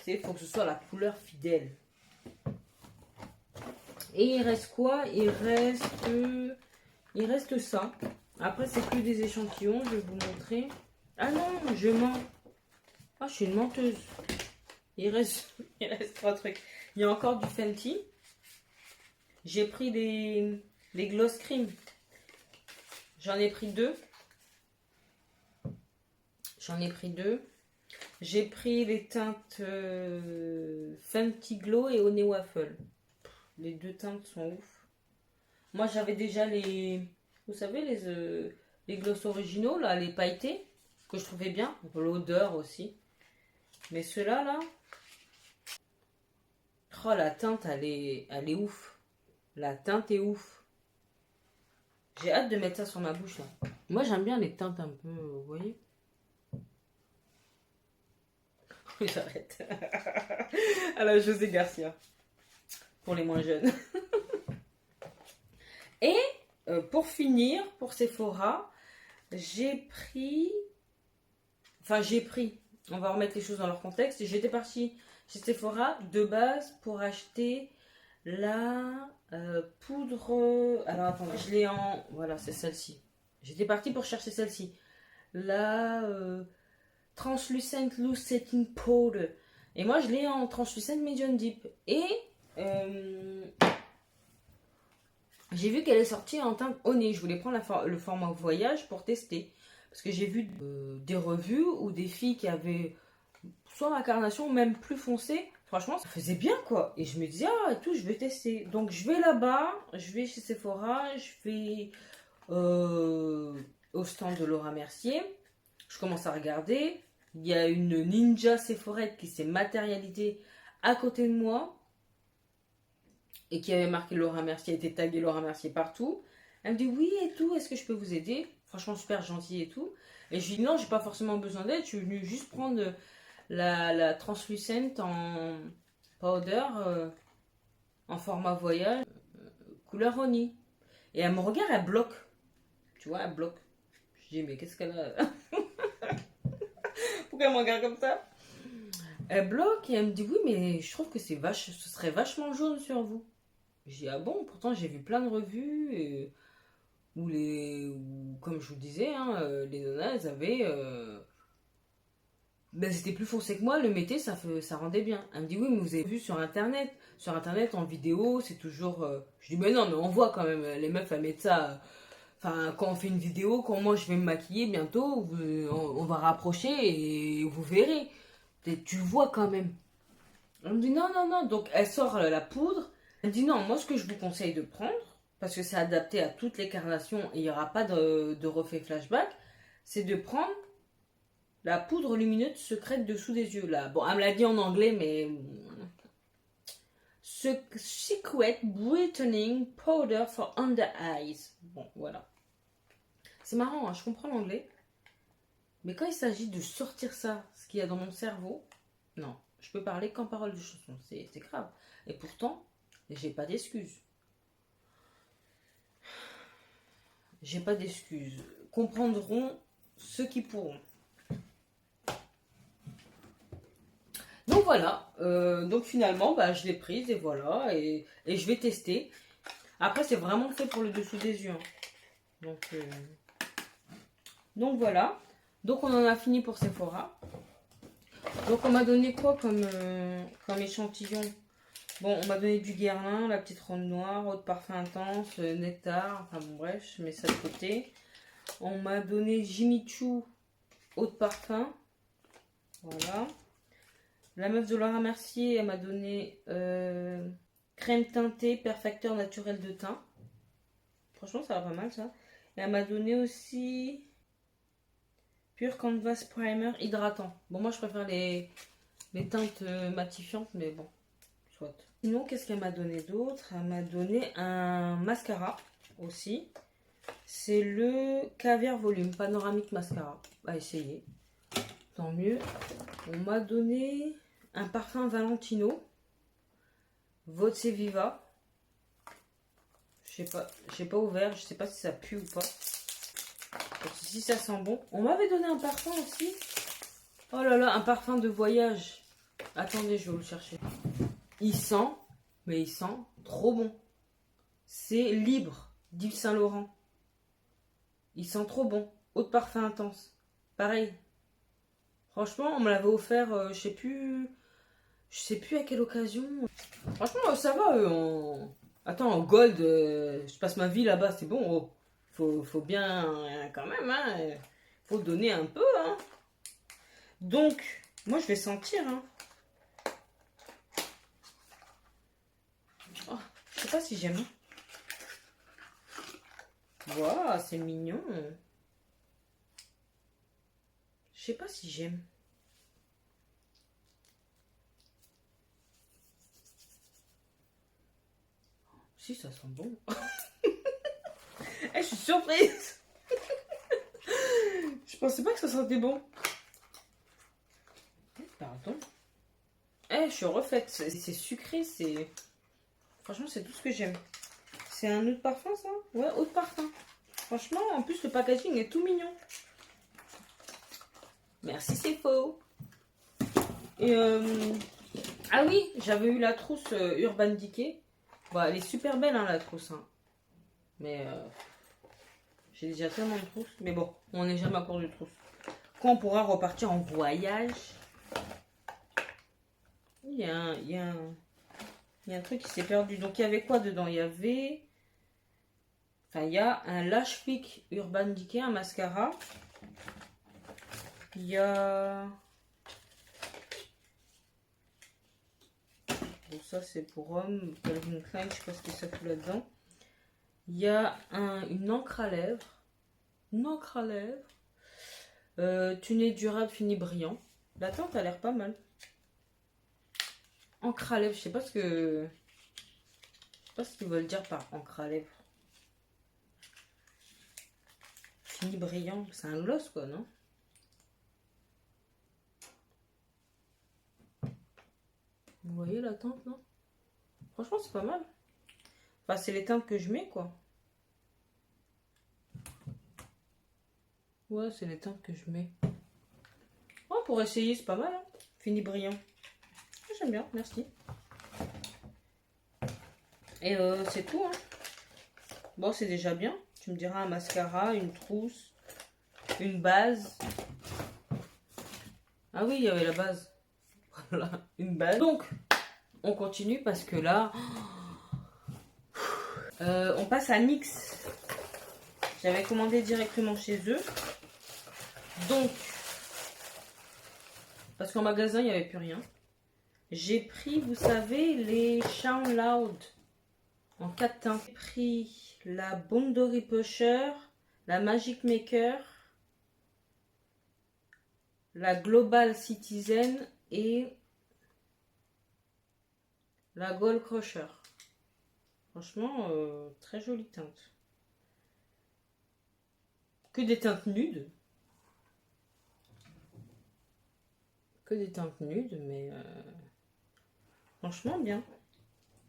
Il faut que ce soit la couleur fidèle. Et il reste quoi? Il reste ça. Après, c'est plus des échantillons, je vais vous montrer. Ah non, je mens. Ah, je suis une menteuse. Il reste 3 trucs. Il y a encore du Fenty. J'ai pris les gloss cream. J'en ai pris 2. J'ai pris les teintes Fenty Glow et Honey Waffle. Les 2 teintes sont ouf. Moi, j'avais déjà les... Vous savez, les gloss originaux, là, les pailletés, que je trouvais bien. L'odeur aussi. Mais ceux-là, là... Oh, la teinte, elle est ouf. La teinte est ouf. J'ai hâte de mettre ça sur ma bouche, là. Moi, j'aime bien les teintes un peu, vous voyez. Oui, j'arrête. Alors, José Garcia. Pour les moins jeunes. Et, pour finir, pour Sephora, j'ai pris... On va remettre les choses dans leur contexte. J'étais partie chez Sephora de base pour acheter la poudre... Alors, attendez, je l'ai en... Voilà, c'est celle-ci. J'étais partie pour chercher celle-ci. La Translucent Loose Setting Powder. Et moi, je l'ai en Translucent Medium Deep. Et j'ai vu qu'elle est sortie en teinte au nez. Je voulais prendre le format voyage pour tester. Parce que j'ai vu des revues ou des filles qui avaient soit ma carnation, même plus foncée. Franchement, ça faisait bien, quoi. Et je me disais, ah, et tout, je vais tester. Donc, je vais là-bas, je vais chez Sephora, je vais au stand de Laura Mercier. Je commence à regarder. Il y a une ninja Sephorette qui s'est matérialisée à côté de moi et qui avait marqué Laura Mercier, était taguée Laura Mercier partout. Elle me dit oui et tout, est-ce que je peux vous aider? Franchement super gentil et tout. Et je lui dis non, j'ai pas forcément besoin d'aide, je suis venue juste prendre la translucent en powder en format voyage, couleur honey. Et elle me regarde, elle bloque. Tu vois, elle bloque. Je dis mais qu'est-ce qu'elle a? Pourquoi elle me regarde comme ça? Elle bloque et elle me dit oui mais je trouve que ce serait vachement jaune sur vous. Je dis ah bon, pourtant j'ai vu plein de revues où, comme je vous disais, hein, les nanas elles avaient ben, c'était plus foncé que moi, le métier ça rendait bien. Elle me dit oui mais vous avez vu sur internet en vidéo c'est toujours je dis mais non mais on voit quand même les meufs elles mettent ça enfin quand on fait une vidéo quand moi je vais me maquiller bientôt on va rapprocher et vous verrez. Tu le vois quand même. Elle me dit non non non, donc elle sort la poudre. Elle me dit non, moi ce que je vous conseille de prendre, parce que c'est adapté à toutes les carnations et il n'y aura pas de refait flashback, c'est de prendre la poudre lumineuse secrète dessous des yeux là. Bon, elle me l'a dit en anglais, mais Secret Brightening Powder for Under Eyes. Bon, voilà. C'est marrant, hein, je comprends l'anglais, mais quand il s'agit de sortir ça, ce qu'il y a dans mon cerveau, non, je peux parler qu'en parole de chanson, c'est grave. Et pourtant, j'ai pas d'excuses. J'ai pas d'excuses. Comprendront ceux qui pourront. Donc voilà. Donc finalement, bah, je l'ai prise et voilà. Et je vais tester. Après, c'est vraiment fait pour le dessous des yeux. Hein. Donc voilà. Donc on en a fini pour Sephora. Donc on m'a donné quoi comme échantillon? Bon, on m'a donné du Guerlain, la petite ronde noire, eau de parfum intense, nectar, enfin bon bref, je mets ça de côté. On m'a donné Jimmy Choo, eau de parfum, voilà. La meuf de Laura Mercier, elle m'a donné crème teintée, perfecteur naturel de teint. Franchement, ça va pas mal ça. Et elle m'a donné aussi Pure Canvas Primer hydratant. Bon, moi je préfère les teintes matifiantes, mais bon, soit. Sinon, qu'est-ce qu'elle m'a donné d'autre? Elle m'a donné un mascara aussi. C'est le Caviar Volume Panoramique Mascara. À essayer. Tant mieux. On m'a donné un parfum Valentino. Voce Viva. J'ai pas ouvert. Je sais pas si ça pue ou pas. Parce que si ça sent bon. On m'avait donné un parfum aussi. Oh là là, un parfum de voyage. Attendez, je vais vous le chercher. Il sent, mais il sent trop bon. C'est Libre d'Yves Saint Laurent. Il sent trop bon. Eau de parfum intense. Pareil. Franchement, on me l'avait offert, je sais plus à quelle occasion. Franchement, ça va. Attends, en gold, je passe ma vie là-bas, c'est bon. Oh. Faut bien, quand même, hein. Faut donner un peu, hein. Donc, moi, je vais sentir, hein. Oh, je sais pas si j'aime. Waouh, c'est mignon. Je sais pas si j'aime. Si, ça sent bon. Je suis surprise. Je pensais pas que ça sentait bon. Pardon. Je suis refaite. C'est sucré, c'est... Franchement, c'est tout ce que j'aime. C'est un eau de parfum, ça? Ouais, eau de parfum. Franchement, en plus, le packaging est tout mignon. Merci, c'est faux. Et ah oui, j'avais eu la trousse Urban Decay. Bon, elle est super belle, hein, la trousse. Hein. Mais j'ai déjà tellement de trousses. Mais bon, on n'est jamais à court de trousses. Quand on pourra repartir en voyage. Il y a un truc qui s'est perdu. Donc, il y avait quoi dedans? Il y avait... Enfin, il y a un Lash Peak Urban Decay, un mascara. Il y a... Bon, ça, c'est pour homme. Calvin Klein, je sais pas ce que ça fout là-dedans. Il y a une encre à lèvres. Une encre à lèvres. Tunnel durable fini brillant. La teinte a l'air pas mal. Encre à lèvres, je sais pas ce que... Je sais pas ce qu'ils veulent dire par encre à lèvres. Fini brillant, c'est un gloss quoi, non? Vous voyez la teinte, non? Franchement, c'est pas mal. Enfin, c'est les teintes que je mets, quoi. Ouais, c'est les teintes que je mets. Oh, pour essayer, c'est pas mal, hein. Fini brillant. J'aime bien, merci. Et c'est tout, hein. Bon, c'est déjà bien. Tu me diras un mascara, une trousse, une base. Ah oui, il y avait la base. Voilà, une base. Donc, on continue parce que là... on passe à NYX. J'avais commandé directement chez eux. Donc, parce qu'en magasin, il n'y avait plus rien. J'ai pris, vous savez, les Shine Loud en 4 teintes. J'ai pris la Boundary Pusher, la Magic Maker, la Global Citizen et la Gold Crusher. Franchement, très jolie teinte. Que des teintes nudes. Que des teintes nudes, mais franchement bien.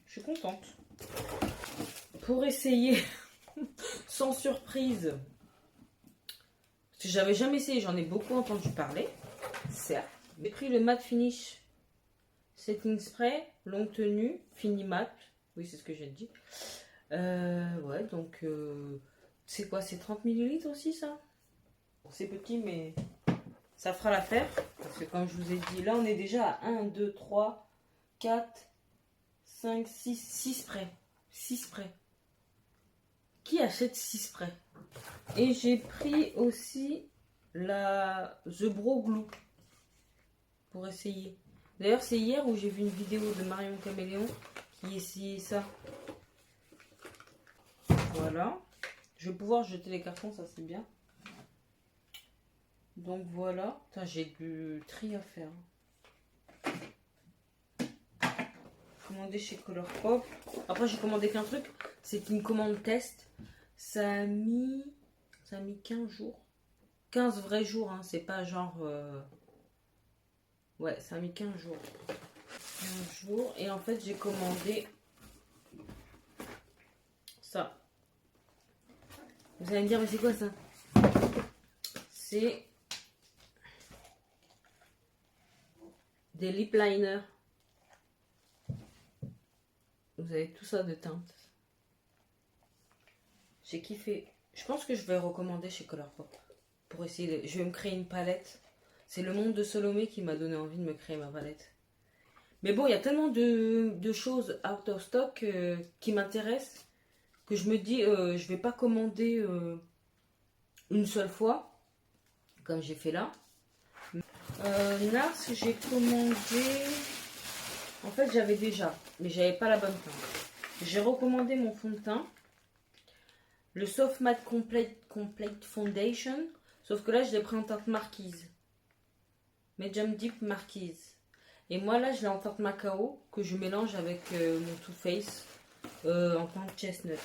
Je suis contente. Pour essayer, sans surprise, parce que j'avais jamais essayé, j'en ai beaucoup entendu parler, certes. J'ai pris le Matte Finish Setting Spray, longue tenue, fini mat. Oui, c'est ce que j'ai dit. Ouais, donc, c'est quoi? C'est 30 ml aussi, ça? C'est petit, mais ça fera l'affaire. Parce que comme je vous ai dit, là, on est déjà à 1, 2, 3, 4, 5, 6 sprays. 6 sprays. Qui achète 6 sprays? Et j'ai pris aussi la The Bro Glue pour essayer. D'ailleurs, c'est hier où j'ai vu une vidéo de Marion Caméléon qui essayait ça. Voilà. Je vais pouvoir jeter les cartons, ça c'est bien. Donc voilà. J'ai du tri à faire. Commandé chez Colourpop. Après, j'ai commandé qu'un truc. C'est une commande test. Ça a mis 15 jours. 15 vrais jours, hein. C'est pas genre... Ouais, ça a mis 15 jours. 15 jours. Et en fait, j'ai commandé ça. Vous allez me dire, mais c'est quoi ça? C'est des lip liners. Vous avez tout ça de teinte. J'ai kiffé. Je pense que je vais recommander chez Colourpop. Pour essayer de... Je vais me créer une palette. C'est le monde de Salomé qui m'a donné envie de me créer ma palette. Mais bon, il y a tellement de choses out of stock qui m'intéressent que je me dis, je vais pas commander une seule fois, comme j'ai fait là. Nars, j'ai commandé... En fait, j'avais déjà, mais j'avais pas la bonne teinte. J'ai recommandé mon fond de teint. Le Soft Matte Complete Foundation. Sauf que là, je l'ai pris en teinte marquise. Medium Deep marquise. Et moi, là, je l'ai en teinte Macao, que je mélange avec mon Too Faced en teinte Chestnut.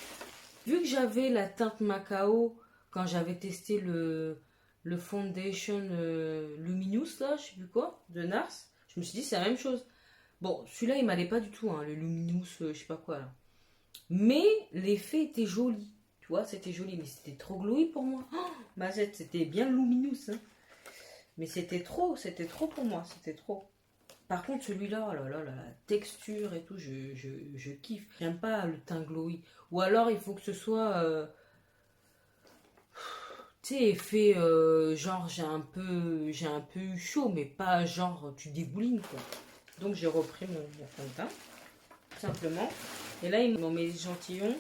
Vu que j'avais la teinte Macao, quand j'avais testé le Foundation Luminous, là, je sais plus quoi, de Nars, je me suis dit, c'est la même chose. Bon, celui-là, il m'allait pas du tout, hein, le Luminous, je sais pas quoi, là. Mais l'effet était joli. Tu vois, c'était joli, mais c'était trop glowy pour moi. Oh, Mazette, c'était bien Luminous, hein. Mais c'était trop pour moi, c'était trop. Par contre, celui-là, oh là là, la texture et tout, je kiffe. J'aime pas le teint glowy. Ou alors, il faut que ce soit... tu sais, effet genre j'ai un peu eu chaud, mais pas genre tu dégoulines, quoi. Donc, j'ai repris mon fond de teint, tout simplement. Et là, ils m'ont mis l'échantillon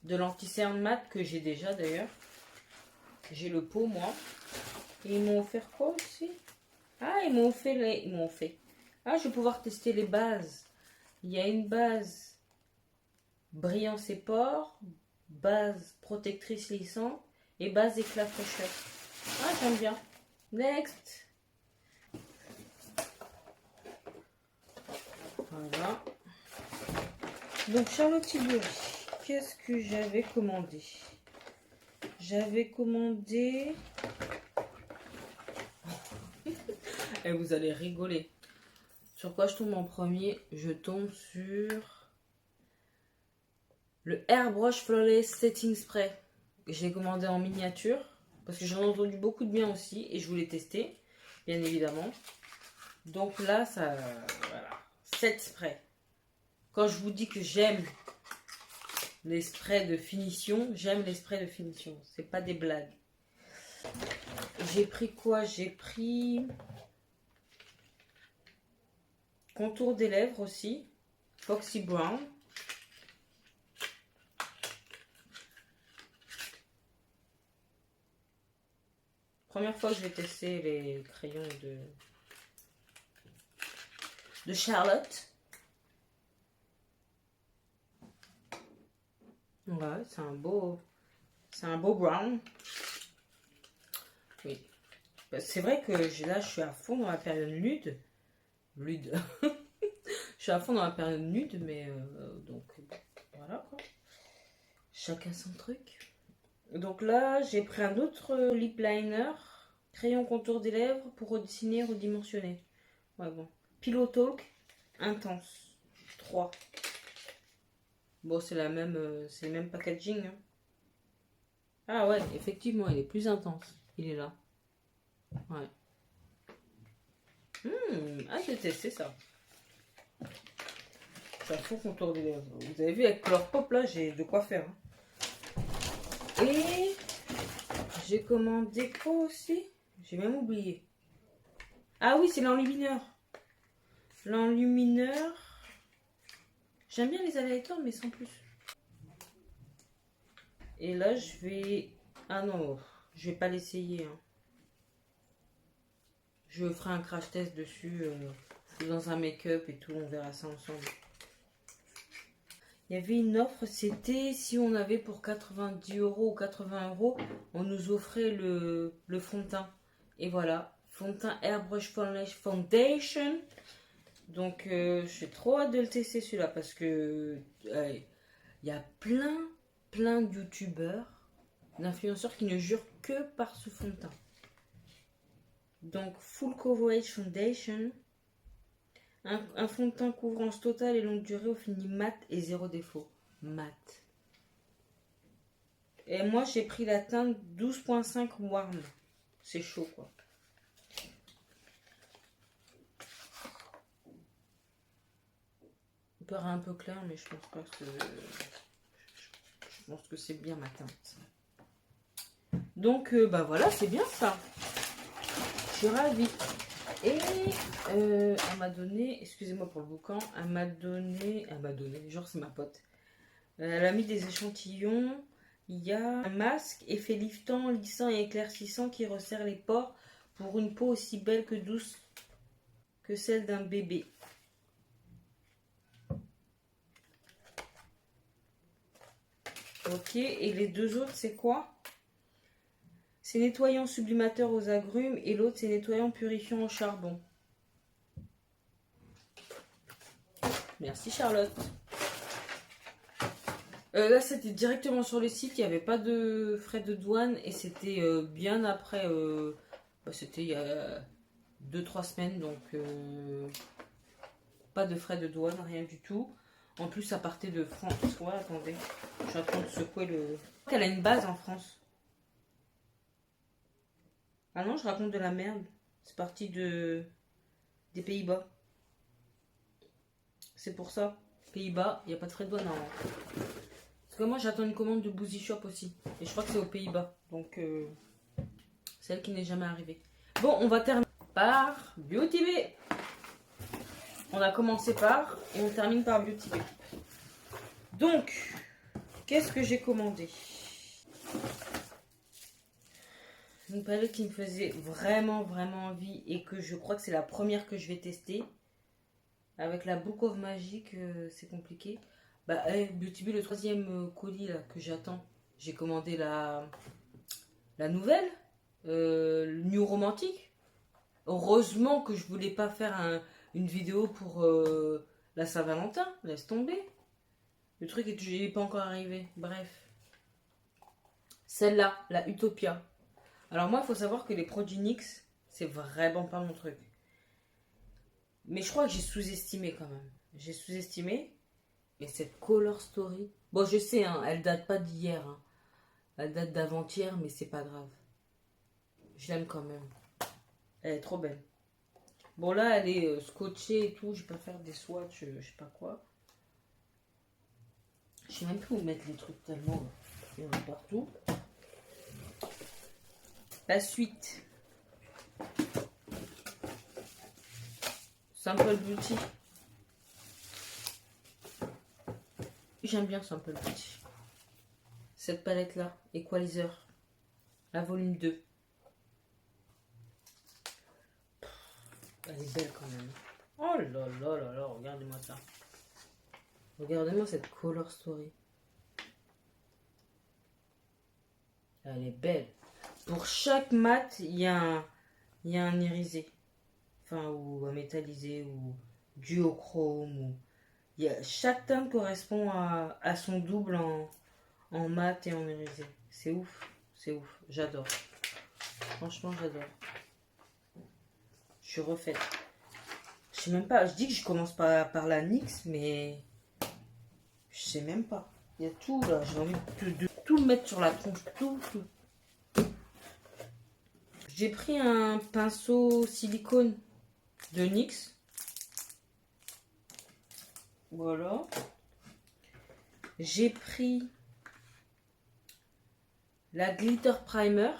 de l'anti-cerne mat que j'ai déjà, d'ailleurs. J'ai le pot, moi. Et ils m'ont offert quoi aussi? Ah, ils m'ont fait. Ah, je vais pouvoir tester les bases. Il y a une base brillant ses pores, base protectrice lissante et base éclat fraîcheur. Ah, j'aime bien. Next. Voilà. Donc Charlotte Tilbury, qu'est-ce que j'avais commandé? J'avais commandé... Et vous allez rigoler. Sur quoi je tombe en premier? Je tombe sur le Airbrush Flawless Setting Spray. J'ai commandé en miniature parce que j'en ai entendu beaucoup de bien aussi et je voulais tester, bien évidemment. Donc là, ça, voilà, 7 sprays. Quand je vous dis que j'aime les sprays de finition, j'aime les sprays de finition. C'est pas des blagues. J'ai pris quoi? J'ai pris contour des lèvres aussi, Foxy Brown. Première fois que je vais tester les crayons de Charlotte. Ouais, c'est un beau brown. Oui. C'est vrai que là, je suis à fond dans la période nude. Nude. Je suis à fond dans la période nude, mais donc voilà quoi. Chacun son truc. Donc là, j'ai pris un autre lip liner, crayon contour des lèvres pour redessiner, redimensionner. Ouais, bon. Pillow Talk intense 3. Bon, c'est la même, c'est le même packaging. Hein. Ah ouais, effectivement, il est plus intense. Il est là. Ouais. Hâte de tester ça. Ça fout contour des lèvres. Vous avez vu avec Color Pop là, j'ai de quoi faire. Hein. Et j'ai commandé quoi aussi? J'ai même oublié. Ah oui, c'est l'enlumineur. L'enlumineur. J'aime bien les highlighters, mais sans plus. Et là, je vais... Ah non, je vais pas l'essayer. Hein. Je ferai un crash test dessus dans un make-up et tout. On verra ça ensemble. Il y avait une offre, c'était si on avait pour 90 € ou 80 €, on nous offrait le fond de teint. Et voilà, fond de teint Airbrush Foundation. Donc, j'ai trop hâte de le tester celui-là parce que il y a plein de youtubeurs, d'influenceurs qui ne jurent que par ce fond de teint. Donc, Full Coverage Foundation. Un fond de teint couvrance totale et longue durée au fini mat et zéro défaut. Mat. Et moi, j'ai pris la teinte 12.5 warm. C'est chaud, quoi. Il paraît un peu clair, mais je pense pas que... Je pense que c'est bien ma teinte. Donc, bah voilà, c'est bien ça. Je suis ravie. Et elle m'a donné, excusez-moi pour le boucan, elle m'a donné, genre c'est ma pote. Elle a mis des échantillons. Il y a un masque effet liftant, lissant et éclaircissant qui resserre les pores pour une peau aussi belle que douce que celle d'un bébé. Ok, et les deux autres c'est quoi? C'est nettoyant sublimateur aux agrumes et l'autre c'est nettoyant purifiant au charbon. Merci Charlotte. Là c'était directement sur le site, il n'y avait pas de frais de douane et c'était bien après, c'était il y a 2-3 semaines, donc pas de frais de douane, rien du tout. En plus ça partait de France. Ouais, attendez, je suis en train de secouer le... Elle a une base en France. Ah non, je raconte de la merde. C'est parti des Pays-Bas. C'est pour ça. Pays-Bas, il n'y a pas de frais de douane. Hein. Parce que moi, j'attends une commande de Boozy Shop aussi. Et je crois que c'est aux Pays-Bas. Donc, celle qui n'est jamais arrivée. Bon, on va terminer par Beauty Bay. On a commencé par et on termine par Beauty Bay. Donc, qu'est-ce que j'ai commandé? Une palette qui me faisait vraiment envie et que je crois que c'est la première que je vais tester. Avec la Book of Magic, c'est compliqué. Bah, Beauty Bee, le troisième colis là, que j'attends. J'ai commandé la nouvelle, le New Romantique. Heureusement que je voulais pas faire une vidéo pour la Saint-Valentin. Laisse tomber. Le truc est pas encore arrivé. Bref. Celle-là, la Utopia. Alors moi, il faut savoir que les produits NYX, c'est vraiment pas mon truc. Mais je crois que j'ai sous-estimé quand même. J'ai sous-estimé. Et cette Color Story. Bon, je sais, hein, elle date pas d'hier. Hein. Elle date d'avant-hier, mais c'est pas grave. Je l'aime quand même. Elle est trop belle. Bon, là, elle est scotchée et tout. Je vais pas faire des swatchs, je sais pas quoi. Je sais même plus où mettre les trucs tellement. Il y en a partout. La suite. Simple Beauty. J'aime bien Simple Beauty. Cette palette-là, Equalizer. La volume 2. Elle est belle quand même. Oh là là là là, regardez-moi ça. Regardez-moi cette Color Story. Elle est belle. Pour chaque mat, il y a un irisé. Enfin, ou un métallisé, ou duochrome. Ou... chaque teinte correspond à son double en mat et en irisé. C'est ouf. C'est ouf. J'adore. Franchement, j'adore. Je suis refaite. Je sais même pas. Je dis que je commence par la NYX, mais je sais même pas. Il y a tout là. J'ai envie de tout mettre sur la tronche. Tout. J'ai pris un pinceau silicone de NYX. Voilà. J'ai pris la Glitter Primer.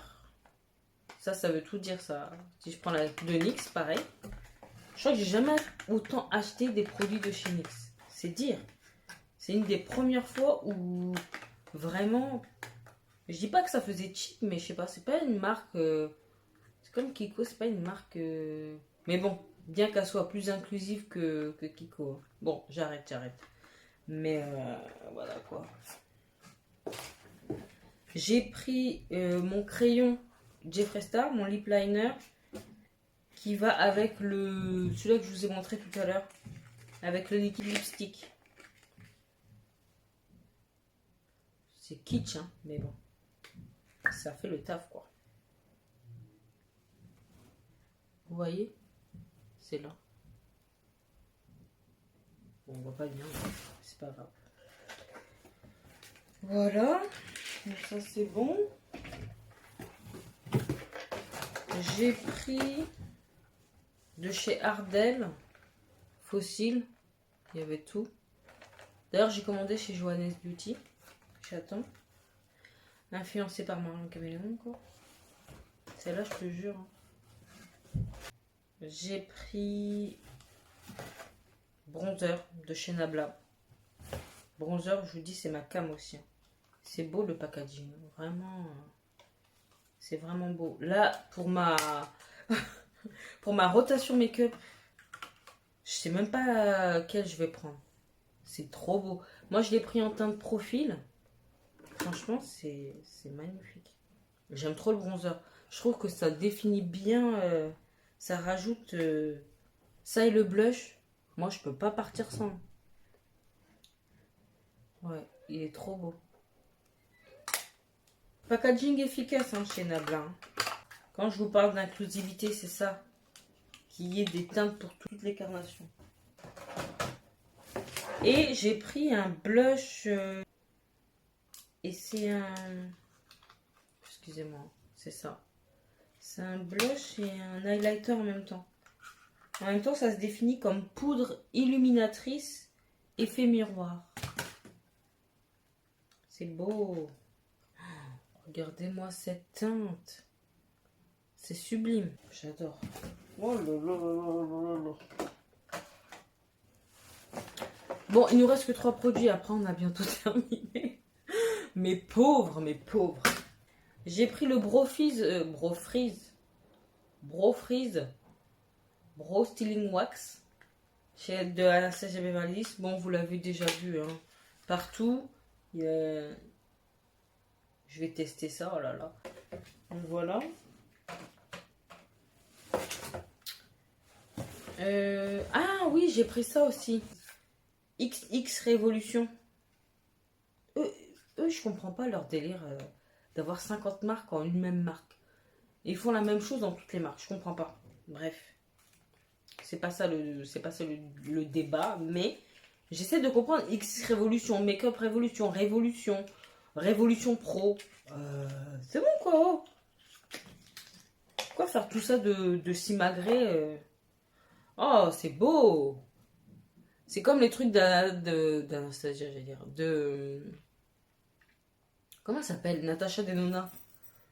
Ça veut tout dire ça. Si je prends la de NYX, pareil. Je crois que j'ai jamais autant acheté des produits de chez NYX. C'est dire. C'est une des premières fois où vraiment... Je dis pas que ça faisait cheap, mais je sais pas. C'est pas une marque... c'est comme Kiko, c'est pas une marque... Mais bon, bien qu'elle soit plus inclusive que Kiko. Bon, j'arrête. Mais voilà quoi. J'ai pris mon crayon Jeffree Star, mon lip liner, qui va avec celui-là que je vous ai montré tout à l'heure, avec le liquide lipstick. C'est kitsch, hein, mais bon, ça fait le taf quoi. Vous voyez, c'est là. Bon, on voit pas bien, c'est pas grave. Voilà, donc ça c'est bon. J'ai pris de chez Ardell, Fossile, il y avait tout. D'ailleurs j'ai commandé chez Johannes Beauty, j'attends. Influencé par Marion Caméléon quoi. Celle-là je te jure. J'ai pris bronzer de chez Nabla. Bronzer, je vous dis, c'est ma cam aussi. C'est beau le packaging, vraiment. C'est vraiment beau. Là, pour ma rotation make-up, je sais même pas quelle je vais prendre. C'est trop beau. Moi, je l'ai pris en teinte profil. Franchement, c'est magnifique. J'aime trop le bronzer. Je trouve que ça définit bien. Ça rajoute ça et le blush. Moi, je peux pas partir sans. Ouais, il est trop beau. Packaging efficace hein, chez Nabla. Quand je vous parle d'inclusivité, c'est ça. Qu'il y ait des teintes pour toutes les carnations. Et j'ai pris un blush. Et c'est un... Excusez-moi, c'est ça. C'est un blush et un highlighter en même temps. En même temps, ça se définit comme poudre illuminatrice, effet miroir. C'est beau. Regardez-moi cette teinte. C'est sublime. J'adore. Oh là là là là là. Bon, il nous reste que 3 produits. Après, on a bientôt terminé. Mes pauvres, mes pauvres. J'ai pris le Bro Styling Wax de Anastasia Beverly Hills. Bon, vous l'avez déjà vu. Hein. partout. Je vais tester ça, oh là là. Donc, voilà. Ah oui, j'ai pris ça aussi. XX Révolution. Eux, je comprends pas leur délire d'avoir 50 marques en une même marque. Et ils font la même chose dans toutes les marques, je comprends pas. Bref. C'est pas ça le débat, mais j'essaie de comprendre. X Révolution, Make-up Révolution, Révolution Pro. C'est bon quoi. Oh. Pourquoi faire tout ça de simagré Oh, c'est beau. C'est comme les trucs d'Anastasia, j'allais dire. Comment ça s'appelle? Natasha Denona.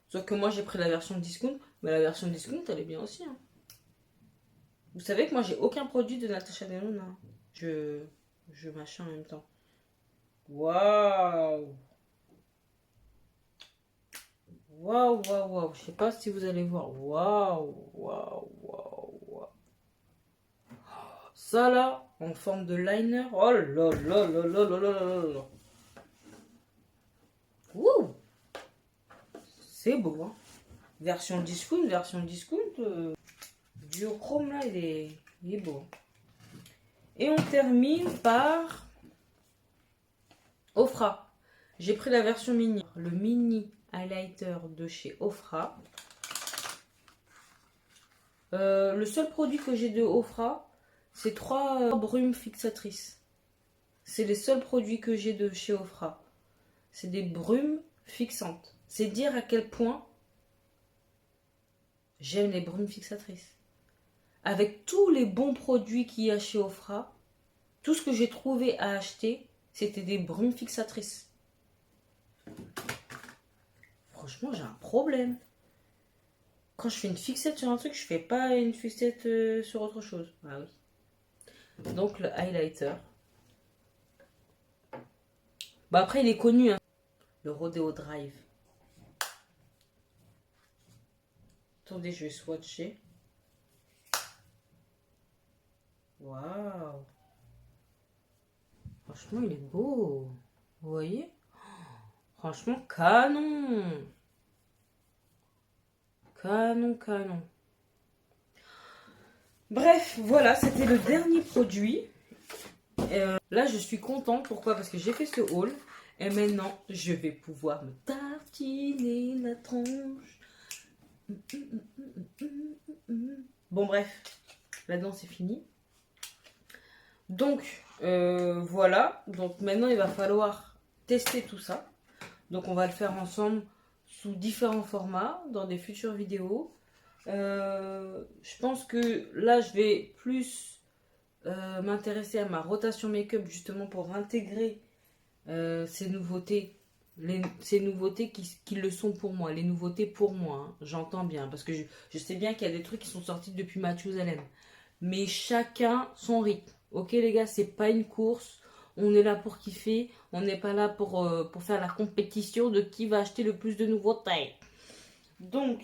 Sauf que moi j'ai pris la version discount, mais la version discount elle est bien aussi. Hein. Vous savez que moi j'ai aucun produit de Natasha Denona. Je machin en même temps. Waouh! Waouh, waouh, waouh. Je sais pas si vous allez voir. Waouh, waouh, waouh, waouh. Ça là, en forme de liner. Oh là là là là là là là là. Ouh! C'est beau, hein. Version discount. Duochrome là, il est beau. Et on termine par Ofra. J'ai pris la version mini. Le mini highlighter de chez Ofra. Le seul produit que j'ai de Ofra, c'est 3 brumes fixatrices. C'est les seuls produits que j'ai de chez Ofra. C'est des brumes fixantes. C'est dire à quel point j'aime les brumes fixatrices. Avec tous les bons produits qu'il y a chez Ofra, tout ce que j'ai trouvé à acheter, c'était des brumes fixatrices. Franchement, j'ai un problème. Quand je fais une fixette sur un truc, je fais pas une fixette sur autre chose. Ah oui. Donc le highlighter. Bah après, il est connu. Hein. Le Rodeo Drive. Attendez, je vais swatcher. Waouh. Franchement, il est beau. Vous voyez? Franchement, canon. Canon. Bref, voilà, c'était le dernier produit. Là, je suis contente. Pourquoi? Parce que j'ai fait ce haul. Et maintenant, je vais pouvoir me tartiner la tronche. Bon, bref. Là-dedans, c'est fini. Donc, voilà. Donc, maintenant, il va falloir tester tout ça. Donc, on va le faire ensemble sous différents formats dans des futures vidéos. Je pense que là, je vais plus m'intéresser à ma rotation make-up justement pour intégrer ces nouveautés. Ces nouveautés qui le sont pour moi. Les nouveautés pour moi. Hein, j'entends bien. Parce que je sais bien qu'il y a des trucs qui sont sortis depuis Mathusalem. Mais chacun son rythme. Ok les gars, c'est pas une course. On est là pour kiffer. On n'est pas là pour faire la compétition de qui va acheter le plus de nouveautés. Donc,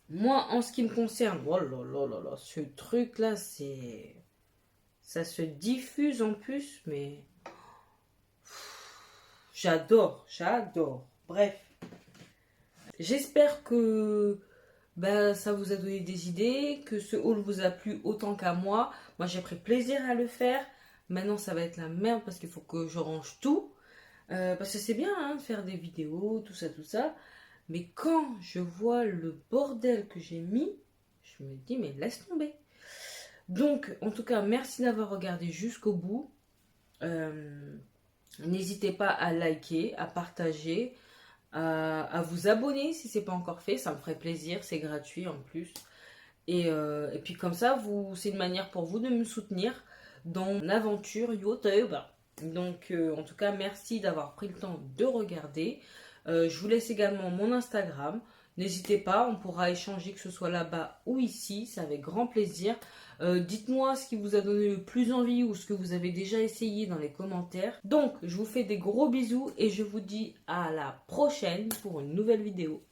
moi, en ce qui me concerne, oh là là là là, ce truc-là, c'est... Ça se diffuse en plus, mais... J'adore. Bref. J'espère que ça vous a donné des idées, que ce haul vous a plu autant qu'à moi. Moi, j'ai pris plaisir à le faire. Maintenant, ça va être la merde parce qu'il faut que je range tout. Parce que c'est bien hein, de faire des vidéos, tout ça. Mais quand je vois le bordel que j'ai mis, je me dis, mais laisse tomber. Donc, en tout cas, merci d'avoir regardé jusqu'au bout. N'hésitez pas à liker, à partager, à vous abonner si ce n'est pas encore fait. Ça me ferait plaisir, c'est gratuit en plus. Et puis comme ça, c'est une manière pour vous de me soutenir dans mon aventure YouTube. Donc, en tout cas, merci d'avoir pris le temps de regarder. Je vous laisse également mon Instagram. N'hésitez pas, on pourra échanger que ce soit là-bas ou ici. C'est avec grand plaisir. Dites-moi ce qui vous a donné le plus envie ou ce que vous avez déjà essayé dans les commentaires. Donc, je vous fais des gros bisous et je vous dis à la prochaine pour une nouvelle vidéo.